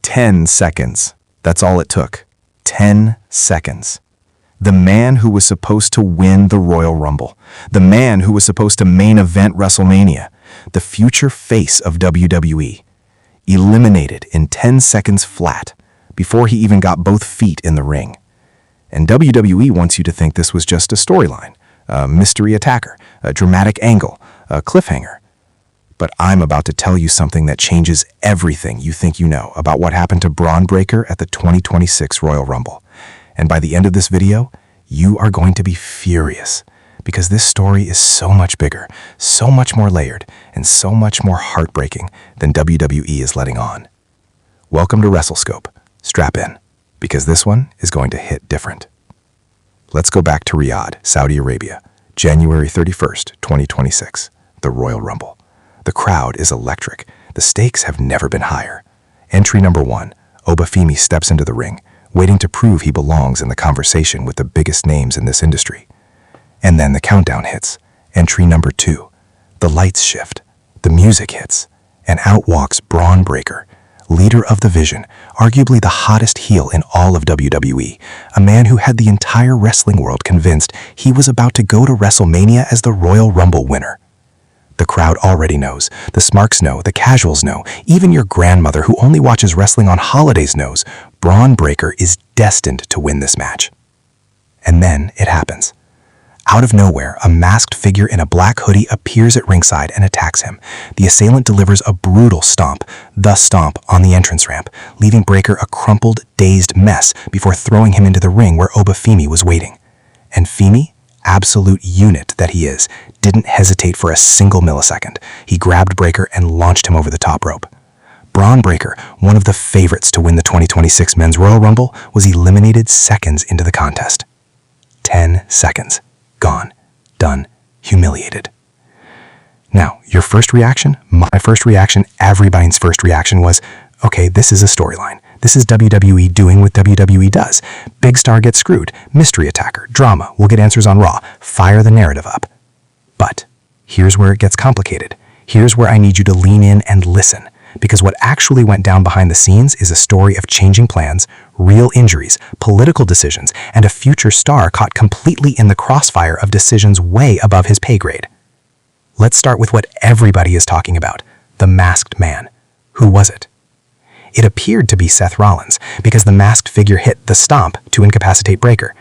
10 seconds. That's all it took. 10 seconds. The man who was supposed to win the Royal Rumble. The man who was supposed to main event WrestleMania. The future face of WWE. Eliminated in 10 seconds flat, before he even got both feet in the ring. And WWE wants you to think this was just a storyline, a mystery attacker, a dramatic angle, a cliffhanger. But I'm about to tell you something that changes everything you think you know about what happened to Bron Breakker at the 2026 Royal Rumble. And by the end of this video, you are going to be furious, because this story is so much bigger, so much more layered, and so much more heartbreaking than WWE is letting on. Welcome to WrestleScope. Strap in, because this one is going to hit different. Let's go back to Riyadh, Saudi Arabia, January 31st, 2026, the Royal Rumble. The crowd is electric. The stakes have never been higher. Entry number 1, Obafemi steps into the ring, waiting to prove he belongs in the conversation with the biggest names in this industry. And then the countdown hits. Entry number 2. The lights shift. The music hits. And out walks Bron Breakker, leader of the Vision, arguably the hottest heel in all of WWE, a man who had the entire wrestling world convinced he was about to go to WrestleMania as the Royal Rumble winner. The crowd already knows. The smarks know. The casuals know. Even your grandmother, who only watches wrestling on holidays, knows Bron Breakker is destined to win this match. And then it happens. Out of nowhere, a masked figure in a black hoodie appears at ringside and attacks him. The assailant delivers a brutal stomp, the stomp, on the entrance ramp, leaving Breakker a crumpled, dazed mess before throwing him into the ring where Obafemi was waiting. And Femi, absolute unit that he is, didn't hesitate for a single millisecond. He grabbed Breakker and launched him over the top rope. Bron Breakker, one of the favorites to win the 2026 Men's Royal Rumble, was eliminated seconds into the contest. 10 seconds. Gone. Done. Humiliated. Now, your first reaction, my first reaction, everybody's first reaction was, okay, this is a storyline. This is WWE doing what WWE does. Big star gets screwed. Mystery attacker. Drama. We'll get answers on Raw. Fire the narrative up. But here's where it gets complicated. Here's where I need you to lean in and listen. Because what actually went down behind the scenes is a story of changing plans, real injuries, political decisions, and a future star caught completely in the crossfire of decisions way above his pay grade. Let's start with what everybody is talking about, the masked man. Who was it? It appeared to be Seth Rollins, because the masked figure hit the stomp to incapacitate Breakker.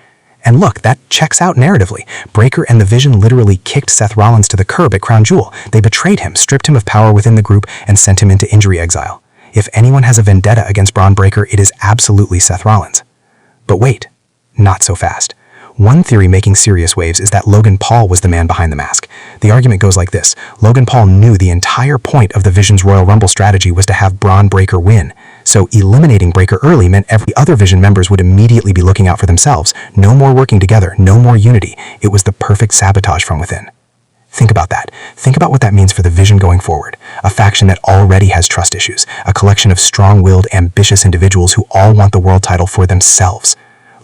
And look, that checks out narratively. Breakker and the Vision literally kicked Seth Rollins to the curb at Crown Jewel. They betrayed him, stripped him of power within the group, and sent him into injury exile. If anyone has a vendetta against Bron Breakker, it is absolutely Seth Rollins. But wait, not so fast. One theory making serious waves is that Logan Paul was the man behind the mask. The argument goes like this. Logan Paul knew the entire point of the Vision's Royal Rumble strategy was to have Bron Breakker win. So eliminating Breakker early meant every other Vision members would immediately be looking out for themselves. No more working together, no more unity. It was the perfect sabotage from within. Think about that. Think about what that means for the Vision going forward. A faction that already has trust issues. A collection of strong-willed, ambitious individuals who all want the world title for themselves.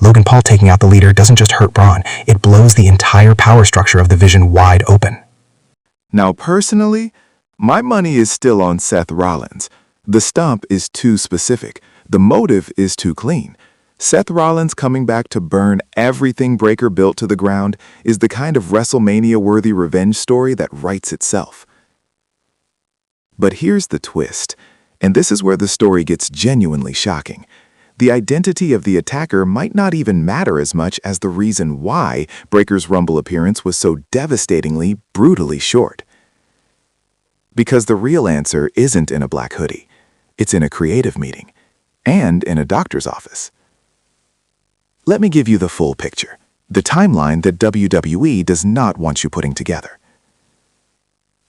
Logan Paul taking out the leader doesn't just hurt Bron, it blows the entire power structure of the Vision wide open. Now personally, my money is still on Seth Rollins. The stomp is too specific. The motive is too clean. Seth Rollins coming back to burn everything Breakker built to the ground is the kind of WrestleMania-worthy revenge story that writes itself. But here's the twist, and this is where the story gets genuinely shocking. The identity of the attacker might not even matter as much as the reason why Breakker's Rumble appearance was so devastatingly, brutally short. Because the real answer isn't in a black hoodie. It's in a creative meeting, and in a doctor's office. Let me give you the full picture, the timeline that WWE does not want you putting together.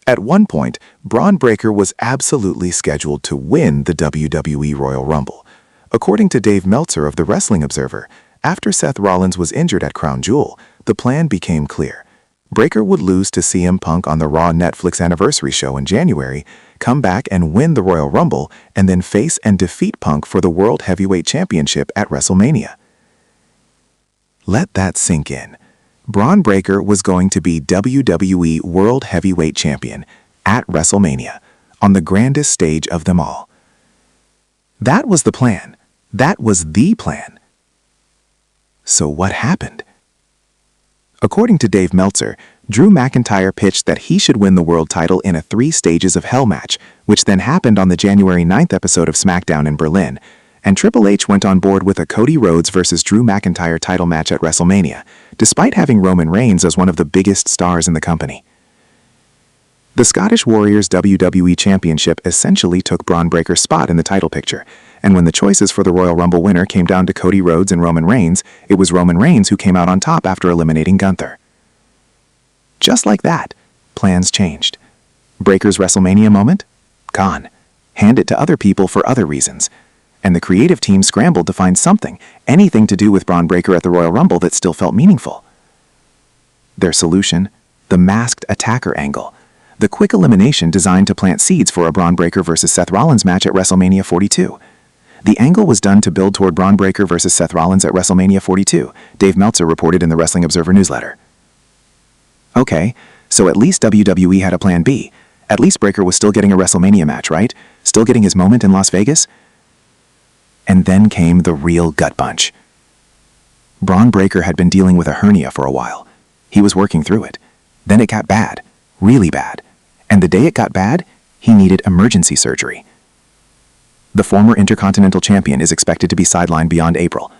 At one point, Bron Breakker was absolutely scheduled to win the WWE Royal Rumble. According to Dave Meltzer of the Wrestling Observer, after Seth Rollins was injured at Crown Jewel, the plan became clear. Breakker would lose to CM Punk on the Raw Netflix anniversary show in January, come back and win the Royal Rumble, and then face and defeat Punk for the World Heavyweight Championship at WrestleMania. Let that sink in. Bron Breakker was going to be WWE World Heavyweight Champion at WrestleMania, on the grandest stage of them all. That was the plan. That was the plan. So what happened? According to Dave Meltzer, Drew McIntyre pitched that he should win the world title in a 3 stages of Hell match, which then happened on the January 9th episode of SmackDown in Berlin, and Triple H went on board with a Cody Rhodes versus Drew McIntyre title match at WrestleMania, despite having Roman Reigns as one of the biggest stars in the company. The Scottish Warriors WWE Championship essentially took Braun Breaker's spot in the title picture, and when the choices for the Royal Rumble winner came down to Cody Rhodes and Roman Reigns, it was Roman Reigns who came out on top after eliminating Gunther. Just like that, plans changed. Breaker's WrestleMania moment? Gone. Hand it to other people for other reasons. And the creative team scrambled to find something, anything to do with Braun Breaker at the Royal Rumble that still felt meaningful. Their solution? The masked attacker angle. The quick elimination designed to plant seeds for a Braun Breaker versus Seth Rollins match at WrestleMania 42. The angle was done to build toward Braun Breaker versus Seth Rollins at WrestleMania 42, Dave Meltzer reported in the Wrestling Observer newsletter. Okay, so at least WWE had a plan B. At least Breaker was still getting a WrestleMania match, right? Still getting his moment in Las Vegas? And then came the real gut punch. Braun Breaker had been dealing with a hernia for a while. He was working through it. Then it got bad, really bad. And the day it got bad, he needed emergency surgery. The former Intercontinental Champion is expected to be sidelined beyond April.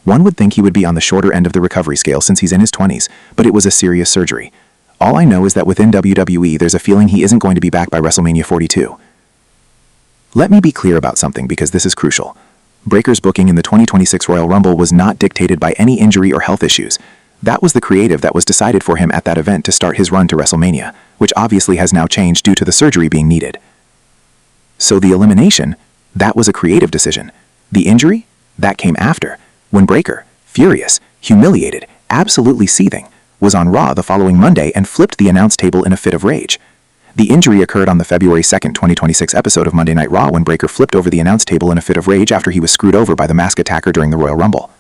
One would think he would be on the shorter end of the recovery scale since he's in his 20s, but it was a serious surgery. All I know is that within WWE, there's a feeling he isn't going to be back by WrestleMania 42. Let me be clear about something because this is crucial. Breaker's booking in the 2026 Royal Rumble was not dictated by any injury or health issues. That was the creative that was decided for him at that event to start his run to WrestleMania, which obviously has now changed due to the surgery being needed. So the elimination, that was a creative decision. The injury, that came after, when Breaker, furious, humiliated, absolutely seething, was on Raw the following Monday and flipped the announce table in a fit of rage. The injury occurred on the February 2nd, 2026 episode of Monday Night Raw when Breaker flipped over the announce table in a fit of rage after he was screwed over by the masked attacker during the Royal Rumble.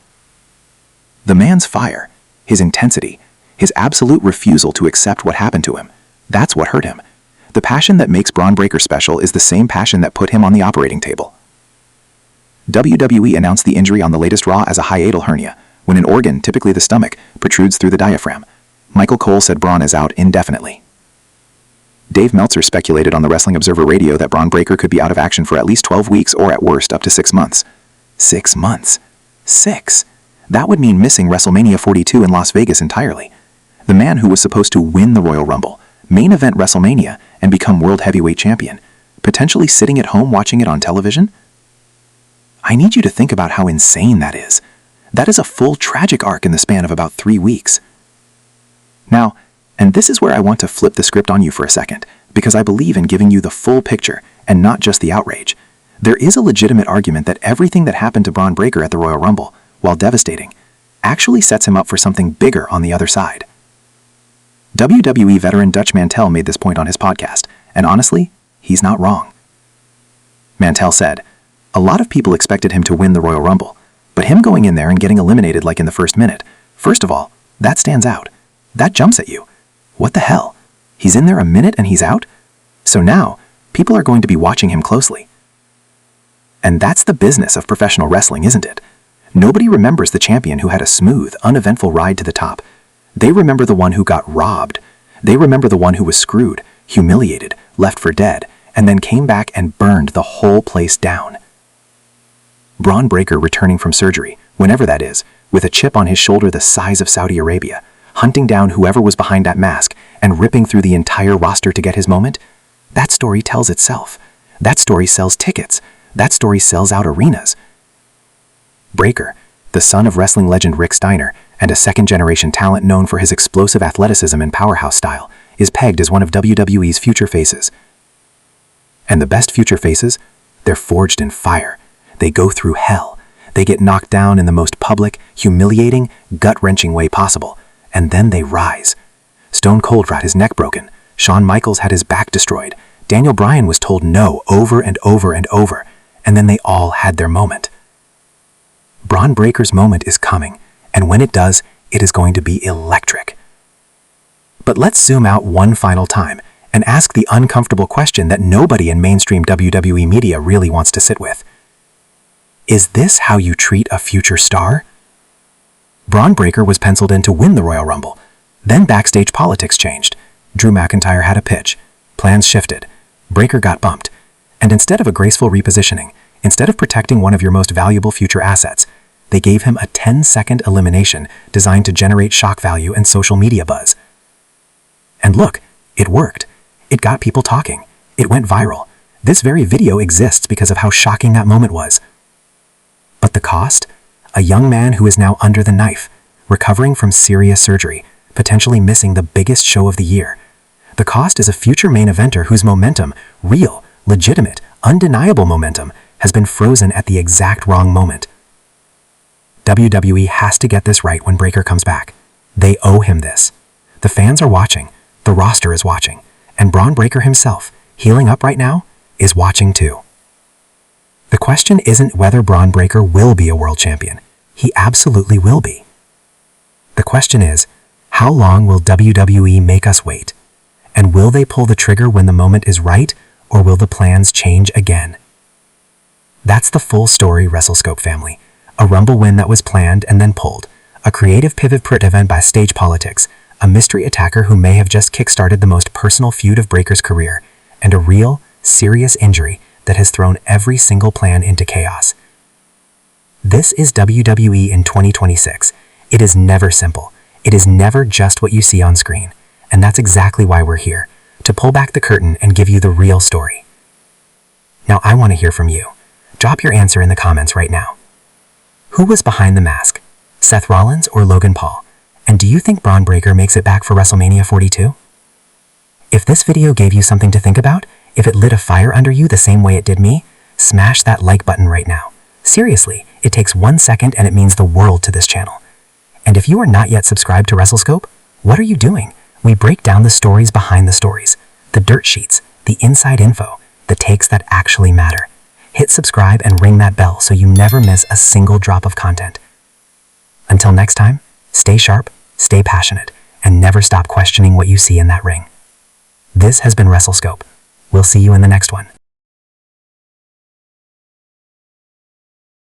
The man's fire, his intensity, his absolute refusal to accept what happened to him, that's what hurt him. The passion that makes Braun Breaker special is the same passion that put him on the operating table. WWE announced the injury on the latest Raw as a hiatal hernia, when an organ, typically the stomach, protrudes through the diaphragm. Michael Cole said Braun is out indefinitely. Dave Meltzer speculated on the Wrestling Observer Radio that Braun Breaker could be out of action for at least 12 weeks or at worst up to 6 months. 6 months. 6. That would mean missing WrestleMania 42 in Las Vegas entirely. The man who was supposed to win the Royal Rumble, main event WrestleMania, and become World Heavyweight Champion, potentially sitting at home watching it on television? I need you to think about how insane that is. That is a full tragic arc in the span of about 3 weeks. Now, and this is where I want to flip the script on you for a second, because I believe in giving you the full picture and not just the outrage. There is a legitimate argument that everything that happened to Braun Breaker at the Royal Rumble, while devastating, actually sets him up for something bigger on the other side. WWE veteran Dutch Mantel made this point on his podcast, and honestly, he's not wrong. Mantel said, "A lot of people expected him to win the Royal Rumble, but him going in there and getting eliminated like in the first minute, first of all, that stands out. That jumps at you. What the hell? He's in there a minute and he's out? So now, people are going to be watching him closely." And that's the business of professional wrestling, isn't it? Nobody remembers the champion who had a smooth, uneventful ride to the top. They remember the one who got robbed. They remember the one who was screwed, humiliated, left for dead, and then came back and burned the whole place down. Braun Breaker returning from surgery, whenever that is, with a chip on his shoulder the size of Saudi Arabia, hunting down whoever was behind that mask and ripping through the entire roster to get his moment, that story tells itself. That story sells tickets. That story sells out arenas. Breaker, the son of wrestling legend Rick Steiner and a second-generation talent known for his explosive athleticism and powerhouse style, is pegged as one of WWE's future faces. And the best future faces? They're forged in fire. They go through hell. They get knocked down in the most public, humiliating, gut-wrenching way possible, and then they rise. Stone Cold got his neck broken. Shawn Michaels had his back destroyed. Daniel Bryan was told no over and over and over, and then they all had their moment. Braun Breaker's moment is coming, and when it does, it is going to be electric. But let's zoom out one final time and ask the uncomfortable question that nobody in mainstream WWE media really wants to sit with. Is this how you treat a future star? Braun Breaker was penciled in to win the Royal Rumble. Then backstage politics changed. Drew McIntyre had a pitch. Plans shifted. Breaker got bumped. And instead of a graceful repositioning, instead of protecting one of your most valuable future assets, they gave him a 10-second elimination designed to generate shock value and social media buzz. And look, it worked. It got people talking. It went viral. This very video exists because of how shocking that moment was. But the cost? A young man who is now under the knife, recovering from serious surgery, potentially missing the biggest show of the year. The cost is a future main eventer whose momentum, real, legitimate, undeniable momentum, has been frozen at the exact wrong moment. WWE has to get this right when Breaker comes back. They owe him this. The fans are watching, the roster is watching, and Braun Breaker himself, healing up right now, is watching too. The question isn't whether Braun Breaker will be a world champion. He absolutely will be. The question is, how long will WWE make us wait? And will they pull the trigger when the moment is right, or will the plans change again? That's the full story, WrestleScope family. A Rumble win that was planned and then pulled. A creative pivot driven by stage politics. A mystery attacker who may have just kickstarted the most personal feud of Breaker's career. And a real, serious injury that has thrown every single plan into chaos. This is WWE in 2026. It is never simple. It is never just what you see on screen. And that's exactly why we're here, to pull back the curtain and give you the real story. Now I want to hear from you. Drop your answer in the comments right now. Who was behind the mask? Seth Rollins or Logan Paul? And do you think Braun Breaker makes it back for WrestleMania 42? If this video gave you something to think about, if it lit a fire under you the same way it did me, smash that like button right now. Seriously, it takes 1 second and it means the world to this channel. And if you are not yet subscribed to WrestleScope, what are you doing? We break down the stories behind the stories, the dirt sheets, the inside info, the takes that actually matter. Hit subscribe and ring that bell so you never miss a single drop of content. Until next time, stay sharp, stay passionate, and never stop questioning what you see in that ring. This has been WrestleScope. We'll see you in the next one.